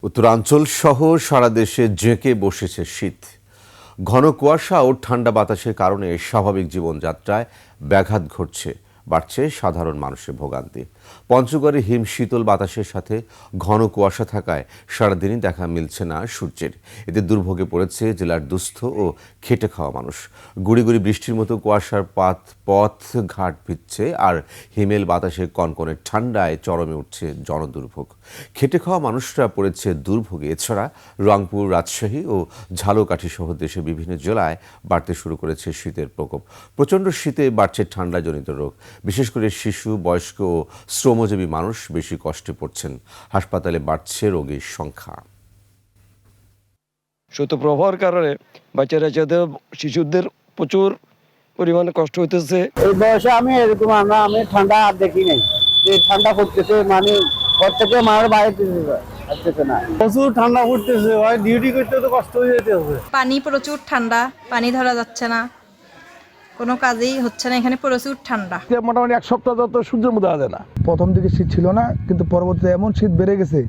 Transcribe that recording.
উত্তরাঞ্চল সহ সারা দেশে জেঁকে বসেছে শীত। ঘন কুয়াশা ও ঠান্ডা বাতাসের কারণে স্বাভাবিক জীবনযাত্রায় ব্যাঘাত ঘটছে, বাড়ছে সাধারণ মানুষের ভোগান্তি। পঞ্চগড়ে হিম শীতল বাতাসের সাথে ঘন কুয়াশা থাকায় সারাদিনই দেখা মিলছে না সূর্যের। এতে দুর্ভোগে পড়েছে জেলার দুস্থ ও খেটে খাওয়া মানুষ। গুড়ি গুড়ি বৃষ্টির মতো কুয়াশার পথ ঘাট ভিজছে, আর হিমেল বাতাসের কনকনে ঠান্ডায় চরমে উঠছে জনদুর্ভোগ। খেটে খাওয়া মানুষরা পড়েছে দুর্ভোগে। এছাড়া রংপুর, রাজশাহী ও ঝালকাঠি সহ দেশের বিভিন্ন জেলায় বাড়তে শুরু করেছে শীতের প্রকোপ। প্রচণ্ড শীতে বাড়ছে ঠান্ডাজনিত রোগ। বিশেষ করে শিশু, বয়স্ক ও শ্রমজীবী মানুষ বেশি কষ্টে পড়ছেন। হাসপাতালে বাড়ছে রোগীর সংখ্যা। শৈত্যপ্রবাহের কারণে বাচ্চাদের শিশুদের প্রচুর পরিমাণে কষ্ট হইতেছে। এই বয়সে আমি এরকম আমি ঠান্ডা আর দেখি নাই যে ঠান্ডা পড়তেছে, মানে ঘর থেকে মার বাইরে আসতেছে না, প্রচুর ঠান্ডা পড়তেছে, ডিউটি করতে তো কষ্ট হয়ে যেতেছে। পানি প্রচুর ঠান্ডা, পানি ধরা যাচ্ছে না, কোনো কাজেই হচ্ছে না, এখানে প্রচুর ঠান্ডা। মোটামুটি এক সপ্তাহ যত সূর্যের মধ্যে আসে না। প্রথম দিকে শীত ছিল না, কিন্তু পরবর্তীতে এমন শীত বেড়ে গেছে